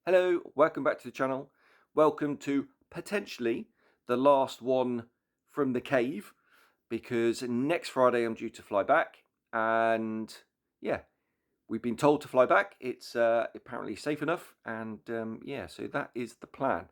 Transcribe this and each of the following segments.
Hello, welcome back to the channel. Welcome to potentially the last one from the cave, because next Friday I'm due to fly back, and yeah, we've been told to fly back. It's apparently safe enough, and yeah, so that is the plan.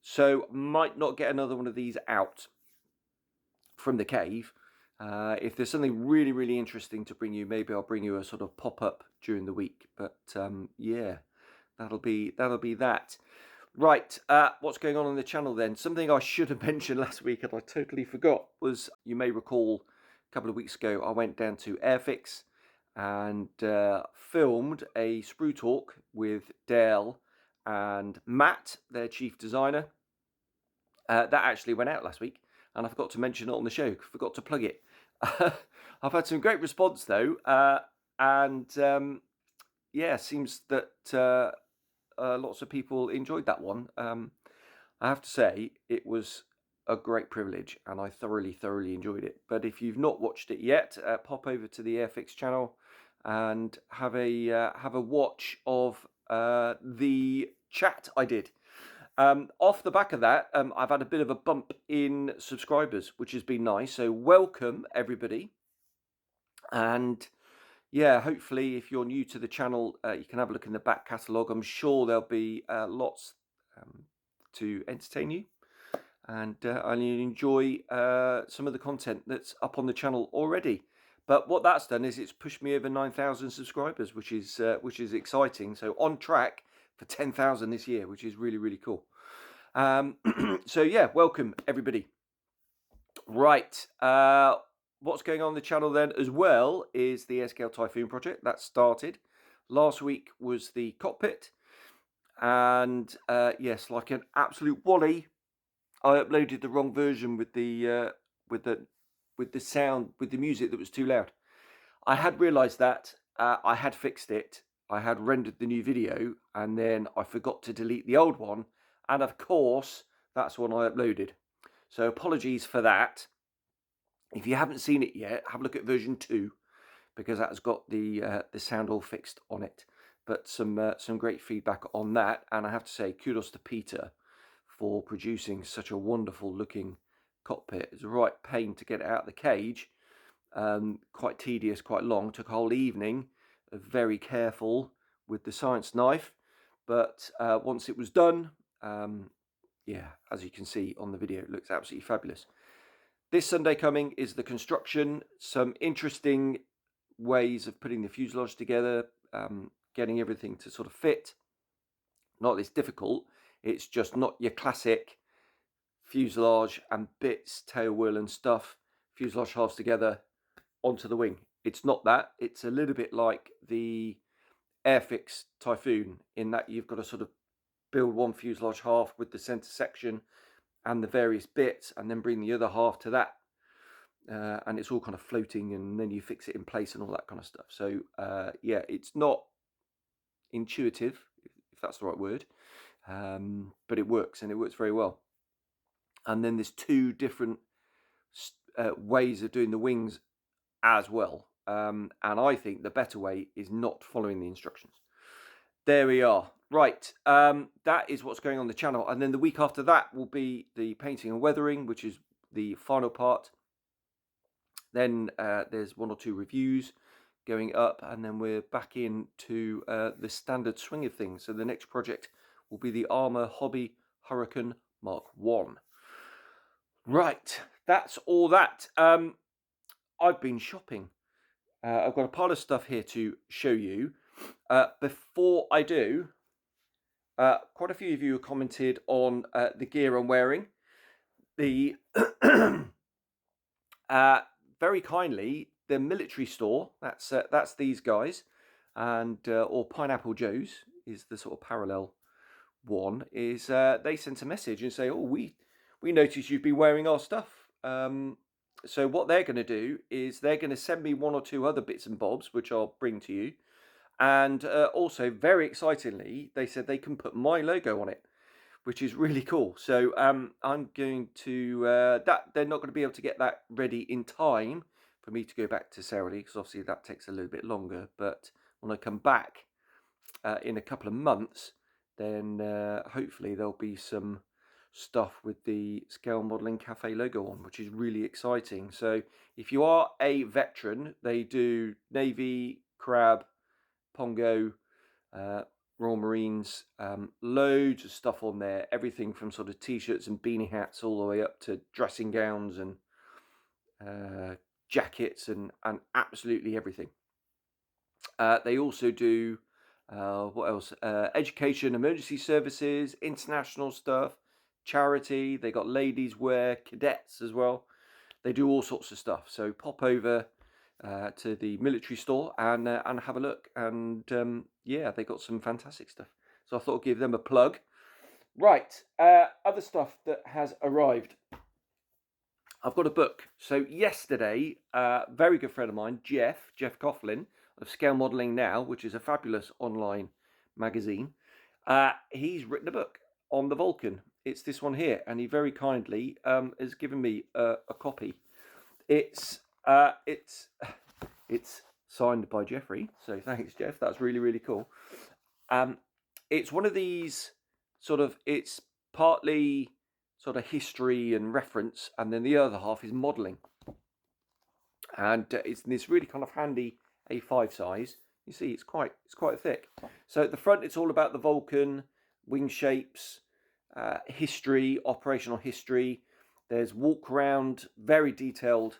So might not get another one of these out from the cave. If there's something really interesting to bring you, maybe I'll bring you a sort of pop-up during the week. But yeah, that'll be that. Right, what's going on the channel then? Something I should have mentioned last week and I totally forgot was, you may recall, a couple of weeks ago I went down to Airfix and filmed a sprue talk with Dale and Matt, their chief designer. That actually went out last week, and I forgot to mention it on the show. Forgot to plug it. I've had some great response though, and yeah, seems that lots of people enjoyed that one. I have to say it was a great privilege, and I thoroughly enjoyed it. But if you've not watched it yet, pop over to the Airfix channel and have a watch of the chat I did. Off the back of that, I've had a bit of a bump in subscribers, which has been nice. So welcome everybody, and yeah, hopefully if you're new to the channel, you can have a look in the back catalogue. I'm sure there'll be lots to entertain you, and I'll enjoy some of the content that's up on the channel already. But what that's done is it's pushed me over 9,000 subscribers, which is exciting. So on track for 10,000 this year, which is really cool. So yeah, welcome everybody. Right, what's going on the channel then as well is the Airscale Typhoon project that started. Last week was the cockpit, and yes, like an absolute wally, I uploaded the wrong version with the sound, with the music that was too loud. I had realized that. I had fixed it. I had rendered the new video, and then I forgot to delete the old one, and of course that's one I uploaded. So apologies for that. If you haven't seen it yet, have a look at version 2, because that has got the sound all fixed on it. But some great feedback on that, and I have to say kudos to Peter for producing such a wonderful looking cockpit. It's a right pain to get it out of the cage. Quite tedious, quite long. Took a whole evening, very careful with the science knife. But once it was done, yeah, as you can see on the video, it looks absolutely fabulous. This Sunday coming is the construction. Some interesting ways of putting the fuselage together, getting everything to sort of fit. Not that it's difficult, it's just not your classic fuselage and bits, tail wheel and stuff, fuselage halves together onto the wing. It's not that. It's a little bit like the Airfix Typhoon, in that you've got to sort of build one fuselage half with the center section and the various bits, and then bring the other half to that. And it's all kind of floating, and then you fix it in place and all that kind of stuff. So yeah, it's not intuitive, if that's the right word, but it works, and it works very well. And then there's two different ways of doing the wings as well, and I think the better way is not following the instructions. There we are. Right, that is what's going on the channel, and then the week after that will be the painting and weathering, which is the final part. Then there's 1 or 2 reviews going up, and then we're back into the standard swing of things. So the next project will be the Armour Hobby Hurricane Mark 1. Right, that's all that. I've been shopping. I've got a pile of stuff here to show you. Before I do, quite a few of you have commented on the gear I'm wearing. The very kindly, the military store, that's these guys, and or Pineapple Joe's is the sort of parallel one, is they sent a message and say, oh, we noticed you've been wearing our stuff. So what they're going to do is they're going to send me 1 or 2 other bits and bobs, which I'll bring to you. And also, very excitingly, they said they can put my logo on it, which is really cool. So I'm going to, they're not going to be able to get that ready in time for me to go back to Sarah Lee, because obviously that takes a little bit longer. But when I come back in a couple of months, then hopefully there'll be some stuff with the Scale Modelling Cafe logo on, which is really exciting. So if you are a veteran, they do Navy, Crab, Pongo, Royal Marines, loads of stuff on there, everything from sort of t-shirts and beanie hats all the way up to dressing gowns and jackets and absolutely everything. They also do what else? Education, emergency services, international stuff, charity. They got ladies wear, cadets as well. They do all sorts of stuff. So pop over to the military store and have a look. And yeah, they got some fantastic stuff. So I thought I'd give them a plug. Right, other stuff that has arrived. I've got a book. So yesterday, very good friend of mine, Jeff Coughlin of Scale Modelling Now, which is a fabulous online magazine, he's written a book on the Vulcan. It's this one here, and he very kindly has given me a copy. It's signed by Jeffrey, so thanks, Jeff. That's really, really cool. It's one of these sort of, it's partly sort of history and reference, and then the other half is modelling. And it's in this really kind of handy A5 size. You see, it's quite thick. So at the front, it's all about the Vulcan, wing shapes, history, operational history. There's walk round, very detailed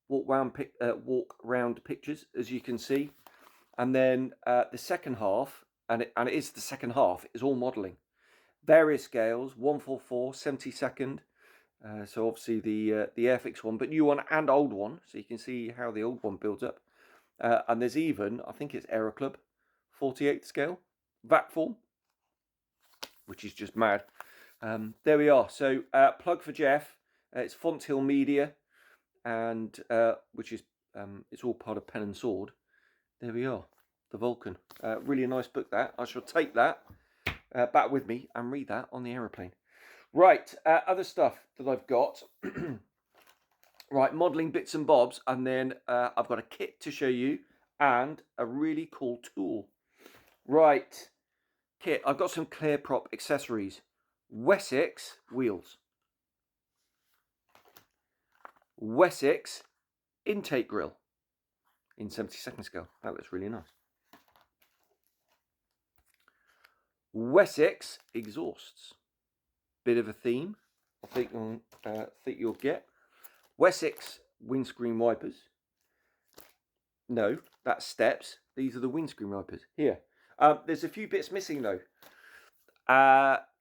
walk round pictures, as you can see. And then the second half, and it is the second half, is all modelling. Various scales, 144, 72nd. So obviously the Airfix one, but new one and old one. So you can see how the old one builds up. And there's even, I think it's Aero Club, 48th scale, VAT form, which is just mad. There we are. So plug for Jeff. It's Fonthill Media, and which is it's all part of Pen and Sword. There we are, the Vulcan. Really nice book that. I shall take that back with me and read that on the aeroplane. Right, other stuff that I've got. Right, modelling bits and bobs, and then I've got a kit to show you and a really cool tool. Right, kit. I've got some clear prop accessories. Wessex wheels. Wessex intake grill in 72nd scale. That looks really nice. Wessex exhausts. Bit of a theme, I think you'll get. Wessex windscreen wipers. No, that's steps. These are the windscreen wipers. Here. There's a few bits missing though.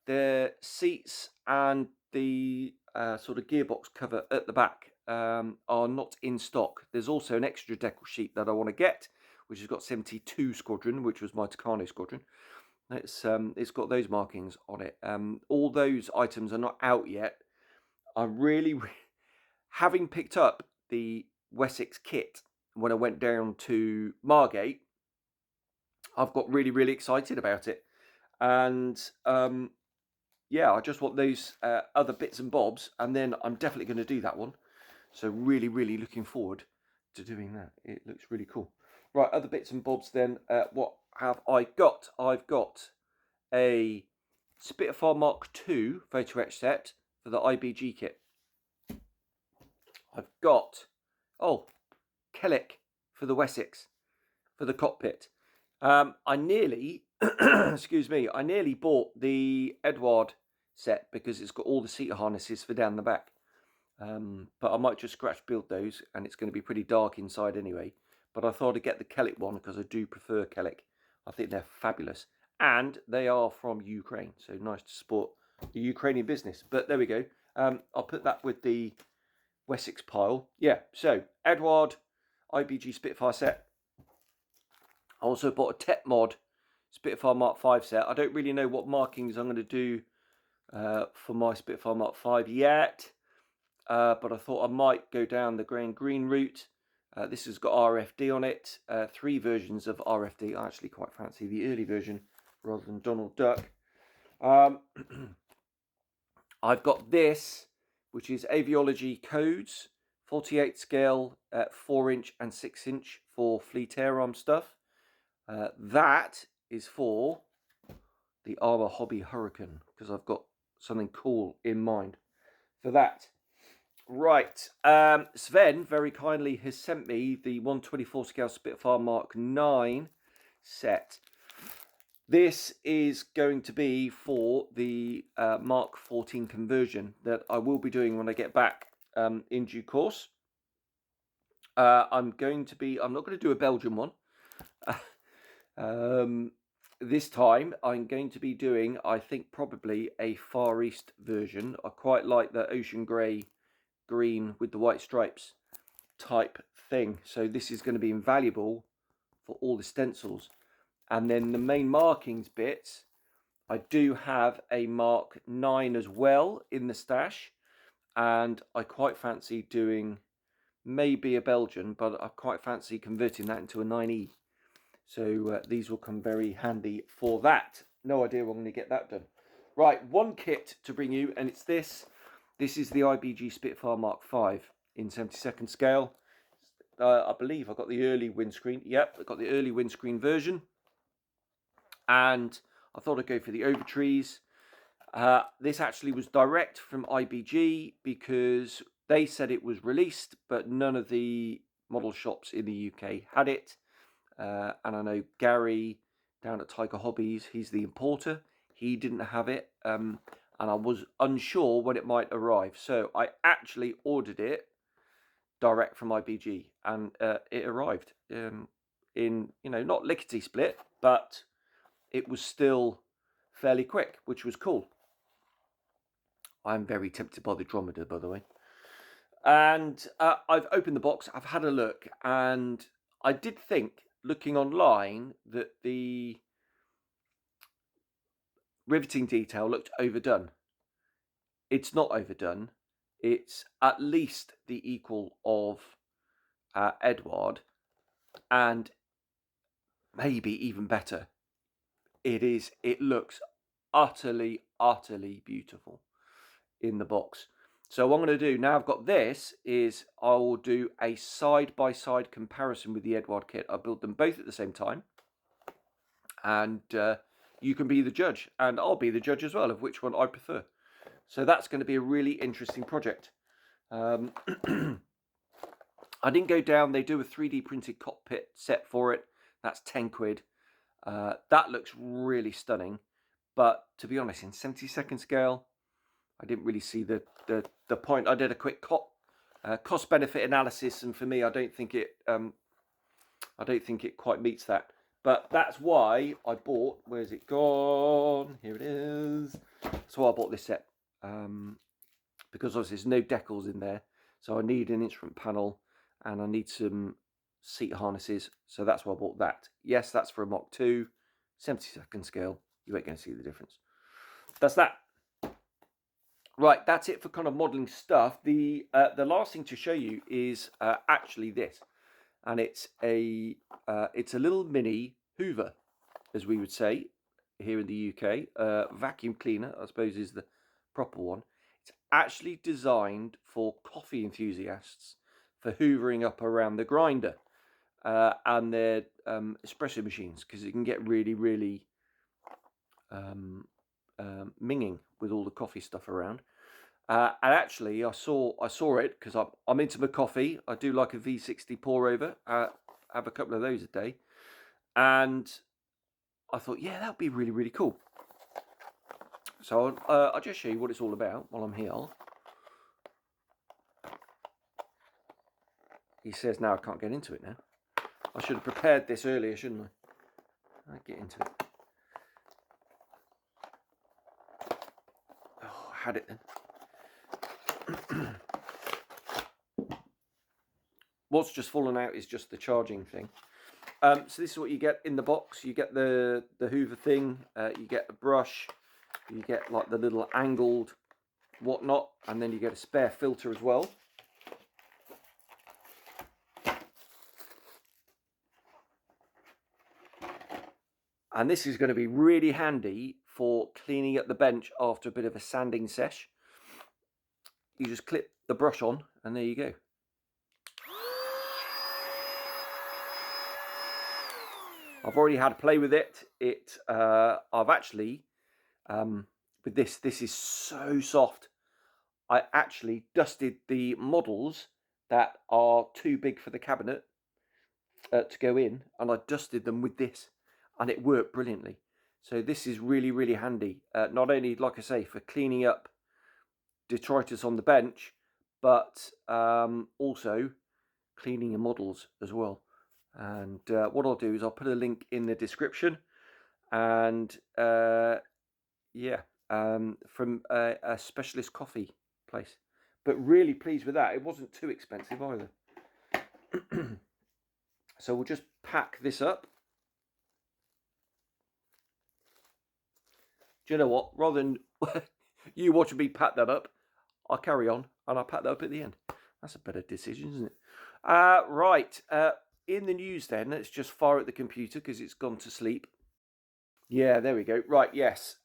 The seats and the sort of gearbox cover at the back are not in stock. There's also an extra decal sheet that I want to get, which has got 72 Squadron, which was my Tucano Squadron. It's got those markings on it. All those items are not out yet. I'm really having picked up the Wessex kit when I went down to Margate. I've got really, really excited about it, and yeah, I just want those other bits and bobs, and then I'm definitely going to do that one. So really, really looking forward to doing that. It looks really cool. Right, other bits and bobs then. What have I got? I've got a Spitfire Mark II photo etch set for the IBG kit. I've got, Kellic for the Wessex, for the cockpit. I nearly, excuse me, I nearly bought the Edward set because it's got all the seat harnesses for down the back. But I might just scratch build those, and it's going to be pretty dark inside anyway. But I thought I'd get the Kellic one because I do prefer Kellic. I think they're fabulous. And they are from Ukraine, so nice to support the Ukrainian business. But there we go. I'll put that with the Wessex pile. Yeah, so Edward IBG Spitfire set. I also bought a Tep Mod Spitfire Mark V set. I don't really know what markings I'm going to do for my Spitfire Mark V yet. But I thought I might go down the grey and green route. This has got RFD on it. 3 versions of RFD. I actually quite fancy the early version rather than Donald Duck. I've got this, which is Aviology Codes, 48 scale, 4-inch and 6-inch for fleet air arm stuff. That is for the Armour Hobby Hurricane, because I've got something cool in mind for that. Right, Sven very kindly has sent me the 1/24 scale Spitfire Mark 9 set. This is going to be for the Mark 14 conversion that I will be doing when I get back in due course. I'm not going to do a Belgian one. This time I'm going to be doing, I think, probably a Far East version. I quite like the ocean grey green with the white stripes type thing. So this is going to be invaluable for all the stencils. And then the main markings bits, I do have a Mark 9 as well in the stash. And I quite fancy doing maybe a Belgian, but I quite fancy converting that into a 9E. So these will come very handy for that. No idea when I'm going to get that done. Right, one kit to bring you, and it's this. This is the IBG Spitfire Mark 5 in 72nd scale. I believe I got the early windscreen. Yep, I got the early windscreen version. And I thought I'd go for the Overtrees. This actually was direct from IBG because they said it was released, but none of the model shops in the UK had it. And I know Gary down at Tiger Hobbies, he's the importer. He didn't have it. And I was unsure when it might arrive. So I actually ordered it direct from IBG, and it arrived in, not lickety split, but it was still fairly quick, which was cool. I'm very tempted by the Drometer, by the way. And I've opened the box, I've had a look, and I did think, looking online, that the riveting detail looked overdone. It's not overdone. It's at least the equal of Edward, and maybe even better. It looks utterly beautiful in the box. So what I'm going to do now I've got this is I will do a side-by-side comparison with the Edward kit. I'll build them both at the same time, and you can be the judge, and I'll be the judge as well of which one I prefer. So that's going to be a really interesting project. I didn't go down. They do a 3D printed cockpit set for it. That's 10 quid. That looks really stunning. But to be honest, in 72nd scale, I didn't really see the point. I did a quick cost benefit analysis, and for me, I don't think it quite meets that. But that's why I bought. Where's it gone? Here it is. That's why I bought this set. Because obviously there's no decals in there, so I need an instrument panel and I need some seat harnesses. So that's why I bought that. Yes, that's for a Mach 2, 72nd scale. You ain't going to see the difference. That's that. Right, that's it for kind of modelling stuff. The last thing to show you is actually this, and it's a little mini hoover, as we would say here in the UK. Vacuum cleaner, I suppose, is the proper one. It's actually designed for coffee enthusiasts for hoovering up around the grinder and their espresso machines, because it can get really minging with all the coffee stuff around. And actually, I saw it because I'm into my coffee. I do like a V60 pour over. Have a couple of those a day, and I thought, yeah, that would be really cool. So I'll just show you what it's all about while I'm here. He says now I can't get into it now. I should have prepared this earlier, shouldn't I? I'll get into it. Oh, I had it then. What's just fallen out is just the charging thing. So this is what you get in the box. You get the hoover thing, you get a brush, you get like the little angled whatnot, and then you get a spare filter as well. And this is going to be really handy for cleaning up the bench after a bit of a sanding sesh. You just clip the brush on and there you go. I've already had a play with it. I've actually with this. This is so soft. I actually dusted the models that are too big for the cabinet to go in, and I dusted them with this, and it worked brilliantly. So this is really, really handy. Not only, like I say, for cleaning up detritus on the bench, but also cleaning your models as well. And what I'll do is I'll put a link in the description, and yeah, from a specialist coffee place. But really pleased with that. It wasn't too expensive either. So we'll just pack this up. Do you know what? Rather than you watching me pack that up, I'll carry on and I'll pack that up at the end. That's a better decision, isn't it? Right. In the news then, let's just fire at the computer because it's gone to sleep. Yeah, there we go. Right, yes.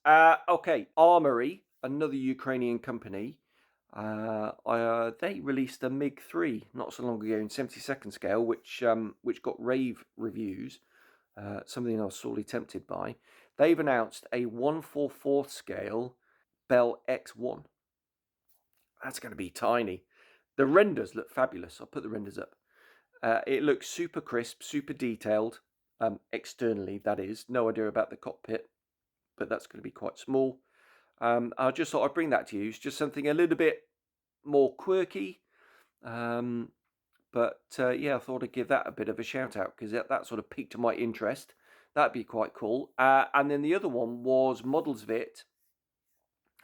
Okay, Armory, another Ukrainian company. They released a MiG-3 not so long ago in 72nd scale, which got rave reviews. Something I was sorely tempted by. They've announced a 1/4 scale Bell X1. That's going to be tiny. The renders look fabulous. I'll put the renders up. It looks super crisp, super detailed. Externally, that is. No idea about the cockpit, but that's going to be quite small. I just thought I'd bring that to you. It's just something a little bit more quirky. But yeah, I thought I'd give that a bit of a shout out because that sort of piqued my interest. That'd be quite cool. And then the other one was Modelsvit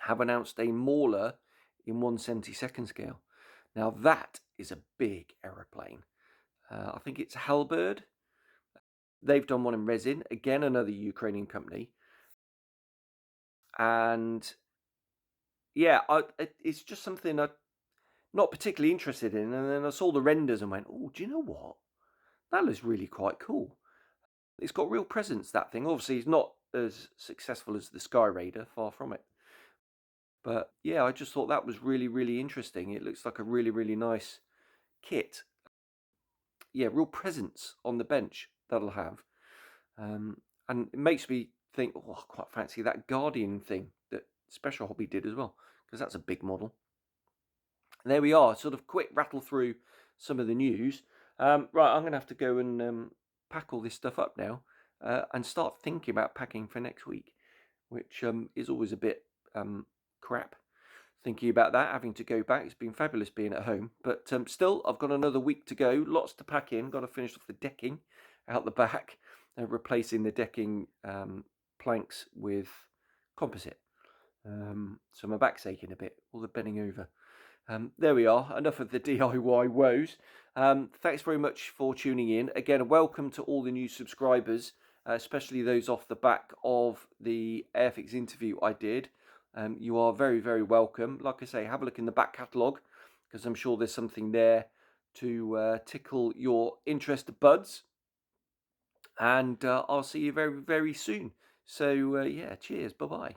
have announced a Mauler in 1/72nd scale. Now that is a big aeroplane. I think it's Halberd. They've done one in resin. Again, another Ukrainian company. And yeah, it's just something I'm not particularly interested in. And then I saw the renders and went, oh, do you know what? That looks really quite cool. It's got real presence, that thing. Obviously, it's not as successful as the Sky Raider, far from it. But yeah, I just thought that was really, really interesting. It looks like a really, really nice kit. Yeah, real presence on the bench that'll have. And it makes me think, oh, I quite fancy that Guardian thing that Special Hobby did as well, because that's a big model. And there we are, sort of quick rattle through some of the news. Right, I'm going to have to go and pack all this stuff up now and start thinking about packing for next week, which is always a bit crap. Thinking about that, having to go back. It's been fabulous being at home, but still, I've got another week to go. Lots to pack in. Got to finish off the decking out the back, replacing the decking planks with composite. So my back's aching a bit. All the bending over. There we are. Enough of the DIY woes. Thanks very much for tuning in. Again, welcome to all the new subscribers, especially those off the back of the Airfix interview I did. You are very, very welcome. Like I say, have a look in the back catalogue because I'm sure there's something there to tickle your interest buds. And I'll see you very, very soon. So, yeah, cheers. Bye-bye.